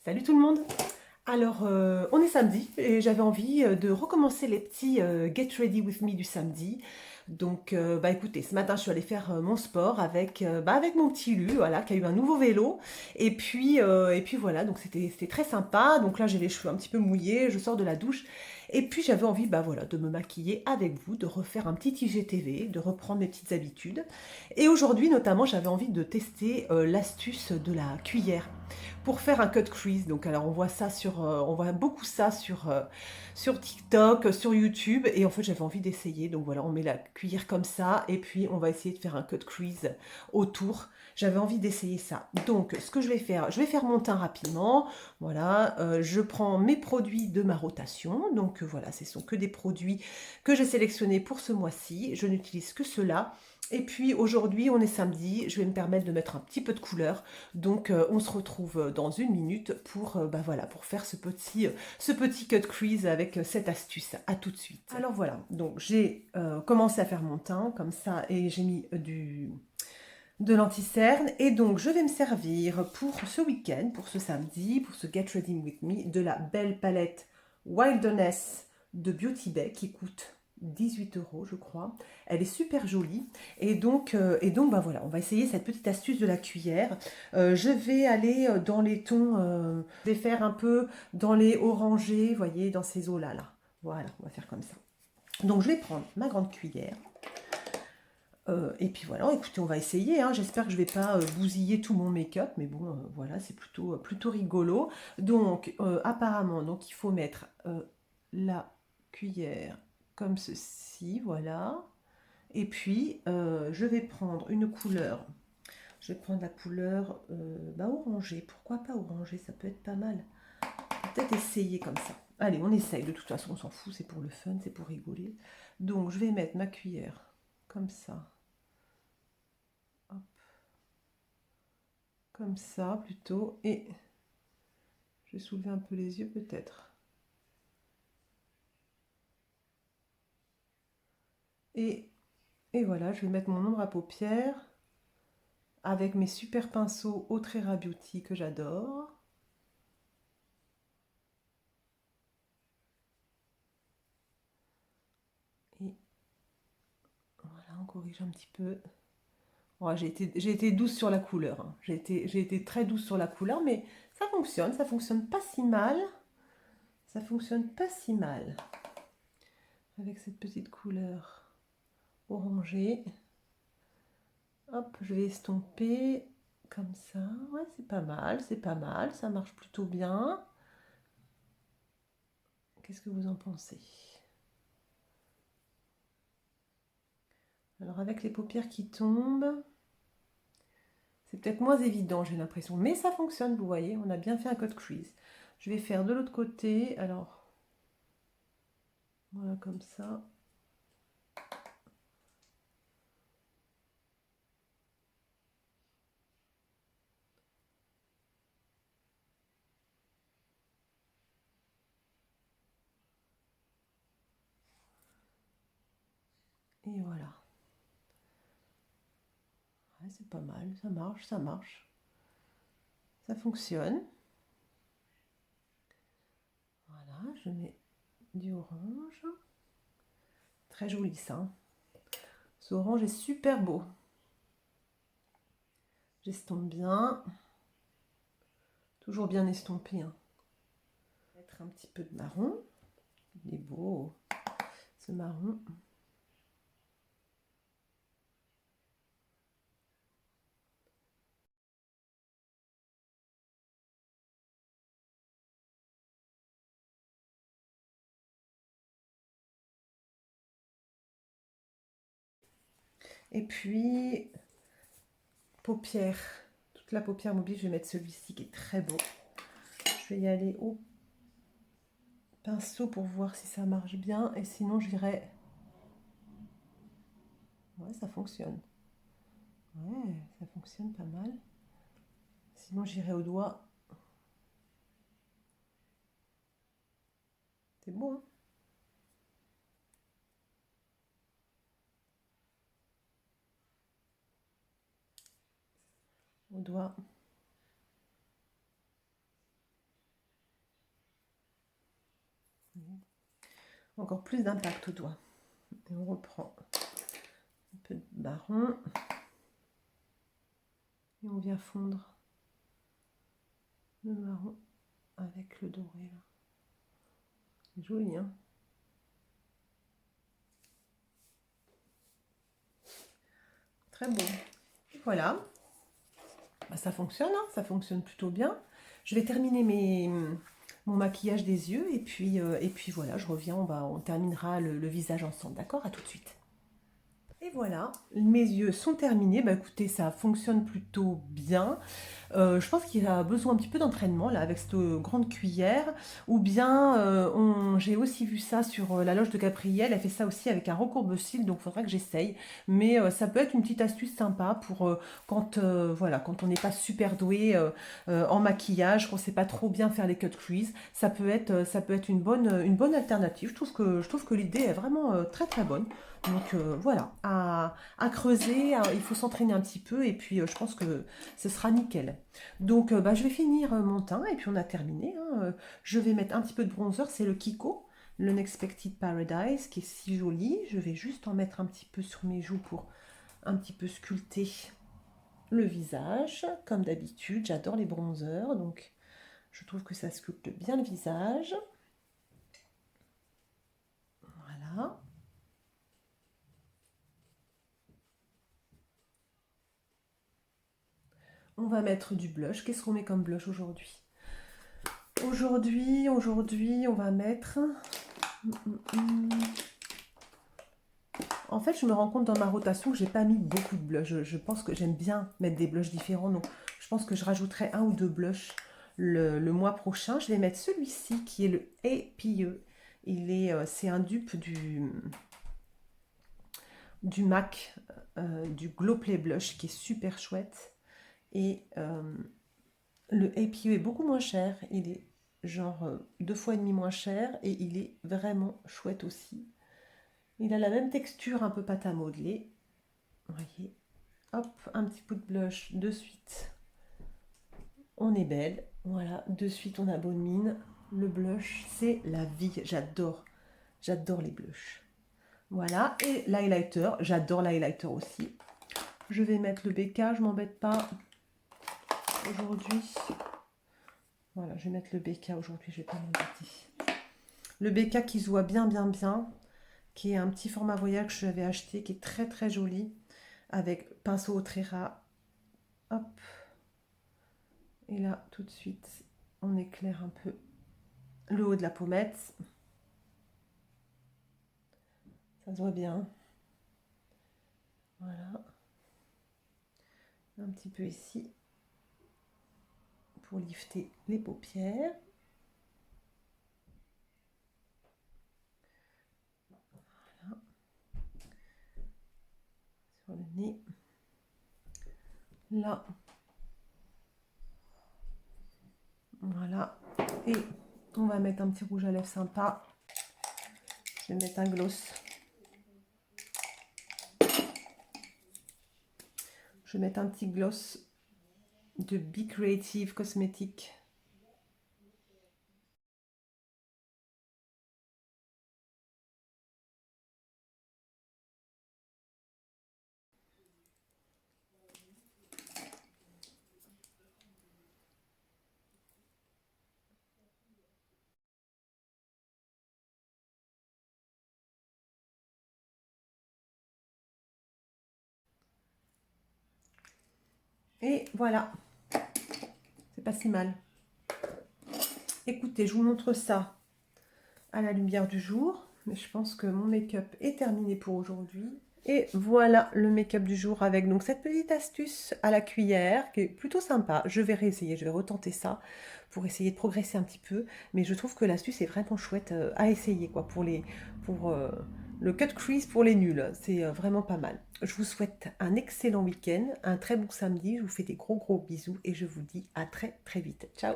Salut tout le monde! Alors, on est samedi et j'avais envie de recommencer les petits Get Ready With Me du samedi. Donc, bah écoutez, ce matin, je suis allée faire mon sport avec mon petit Lu, voilà, qui a eu un nouveau vélo. Et puis voilà, donc c'était très sympa. Donc là, j'ai les cheveux un petit peu mouillés, je sors de la douche. Et puis j'avais envie, bah voilà, de me maquiller avec vous, de refaire un petit IGTV, de reprendre mes petites habitudes. Et aujourd'hui, notamment, j'avais envie de tester l'astuce de la cuillère pour faire un cut crease. Donc alors on voit beaucoup ça sur TikTok, sur YouTube, et en fait j'avais envie d'essayer. Donc voilà, on met la cuillère comme ça et puis on va essayer de faire un cut crease autour. J'avais envie d'essayer ça. Donc ce que je vais faire mon teint rapidement. Voilà, je prends mes produits de ma rotation. Donc voilà, ce sont que des produits que j'ai sélectionnés pour ce mois-ci. Je n'utilise que cela. Et puis aujourd'hui, on est samedi, je vais me permettre de mettre un petit peu de couleur. Donc on se retrouve dans une minute pour, bah voilà, pour faire ce petit cut crease avec cette astuce. À tout de suite. Alors voilà, donc j'ai commencé à faire mon teint comme ça et j'ai mis de l'anti-cerne. Et donc je vais me servir pour ce week-end, pour ce samedi, pour ce Get Ready With Me, de la belle palette Wilderness de Beauty Bay qui coûte 18 euros, je crois. Elle est super jolie. Et donc bah voilà, on va essayer cette petite astuce de la cuillère. Je vais aller dans les tons, je vais faire un peu dans les orangés, vous voyez, dans ces eaux-là. Là. Voilà, on va faire comme ça. Donc je vais prendre ma grande cuillère. Et puis voilà, écoutez, on va essayer. Hein. J'espère que je ne vais pas bousiller tout mon make-up, mais bon, voilà, c'est plutôt rigolo. Donc, apparemment, donc, il faut mettre la cuillère comme ceci, voilà. Et puis, je vais prendre une couleur. Je vais prendre la couleur bah, orangée. Pourquoi pas orangée? Ça peut être pas mal. Peut-être essayer comme ça. Allez, on essaye. De toute façon, on s'en fout. C'est pour le fun, c'est pour rigoler. Donc, je vais mettre ma cuillère comme ça. Comme ça plutôt, et je vais soulever un peu les yeux peut-être. Et, et voilà, je vais mettre mon ombre à paupières avec mes super pinceaux Autrera Beauty que j'adore. Et voilà, on corrige un petit peu. Ouais, j'ai été douce sur la couleur. Hein. J'ai été très douce sur la couleur, mais ça fonctionne pas si mal. Ça fonctionne pas si mal. Avec cette petite couleur orangée. Hop, je vais estomper comme ça. Ouais, c'est pas mal, ça marche plutôt bien. Qu'est-ce que vous en pensez? Alors avec les paupières qui tombent, c'est peut-être moins évident, j'ai l'impression. Mais ça fonctionne, vous voyez, on a bien fait un cut crease. Je vais faire de l'autre côté, alors voilà comme ça. Et voilà. Ouais, c'est pas mal, ça marche, ça marche. Ça fonctionne. Voilà, je mets du orange. Très joli ça. Ce orange est super beau. J'estompe bien. Toujours bien estompé. Hein. Mettre un petit peu de marron. Il est beau, ce marron. Et puis, paupière. Toute la paupière mobile, je vais mettre celui-ci qui est très beau. Je vais y aller au pinceau pour voir si ça marche bien. Et sinon, j'irai... Ouais, ça fonctionne. Ouais, ça fonctionne pas mal. Sinon, j'irai au doigt. C'est beau, hein? Au doigt. encore plus d'impact au doigt. Et on reprend un peu de marron. Et on vient fondre le marron avec le doré là. C'est joli, hein? Très bon. Voilà. Bah, ça fonctionne, hein, ça fonctionne plutôt bien. Je vais terminer mon maquillage des yeux et puis voilà, je reviens, on terminera le visage ensemble, d'accord? À tout de suite. Et voilà, mes yeux sont terminés. Bah écoutez, ça fonctionne plutôt bien. Je pense qu'il a besoin un petit peu d'entraînement là avec cette grande cuillère. Ou bien j'ai aussi vu ça sur la loge de Gabrielle. Elle fait ça aussi avec un recourbe-cils, donc il faudra que j'essaye. Mais ça peut être une petite astuce sympa pour quand voilà, quand on n'est pas super doué en maquillage, qu'on ne sait pas trop bien faire les cut crease. Ça peut être une bonne alternative. Je trouve que l'idée est vraiment très très bonne. Donc voilà, à creuser, il faut s'entraîner un petit peu et puis je pense que ce sera nickel. Donc bah, je vais finir mon teint et puis on a terminé, hein. Je vais mettre un petit peu de bronzer, c'est le Kiko, le Unexpected Paradise, qui est si joli. Je vais juste en mettre un petit peu sur mes joues pour un petit peu sculpter le visage. Comme d'habitude, j'adore les bronzers, donc je trouve que ça sculpte bien le visage. Voilà. On va mettre du blush. Qu'est-ce qu'on met comme blush aujourd'hui? Aujourd'hui, on va mettre... En fait, je me rends compte dans ma rotation que j'ai pas mis beaucoup de blush. Je pense que j'aime bien mettre des blushs différents. Donc, je pense que je rajouterai un ou deux blushs le mois prochain. Je vais mettre celui-ci qui est le APE. C'est un dupe du MAC, du Glow Play Blush qui est super chouette. Et le APE est beaucoup moins cher. Il est genre 2 fois et demi moins cher et il est vraiment chouette aussi. Il a la même texture, un peu pâte à modeler. Vous voyez. Hop, un petit peu de blush de suite. On est belle. Voilà, de suite on a bonne mine. Le blush, c'est la vie. J'adore. J'adore les blushs. Voilà, et l'highlighter. J'adore l'highlighter aussi. Je vais mettre le BK, je m'embête pas aujourd'hui. Voilà, je vais mettre le BK aujourd'hui, je vais pas m'embêter. Le BK qui se voit bien, bien, bien. Qui est un petit format voyage que j'avais acheté, qui est très, très joli. Avec pinceau au trait ras. Hop. Et là, tout de suite, on éclaire un peu le haut de la pommette. Ça se voit bien. Voilà. Un petit peu ici pour lifter les paupières. Voilà. Sur le nez. Là. Voilà. Et on va mettre un petit rouge à lèvres sympa. Je vais mettre un gloss. Je vais mettre un petit gloss de Be Creative Cosmetics. Et voilà. C'est pas si mal. Écoutez, je vous montre ça à la lumière du jour. Mais je pense que mon make-up est terminé pour aujourd'hui. Et voilà le make-up du jour avec donc cette petite astuce à la cuillère qui est plutôt sympa. Je vais réessayer, je vais retenter ça pour essayer de progresser un petit peu. Mais je trouve que l'astuce est vraiment chouette à essayer quoi, pour le cut crease pour les nuls. C'est vraiment pas mal. Je vous souhaite un excellent week-end, un très bon samedi. Je vous fais des gros bisous et je vous dis à très très vite. Ciao!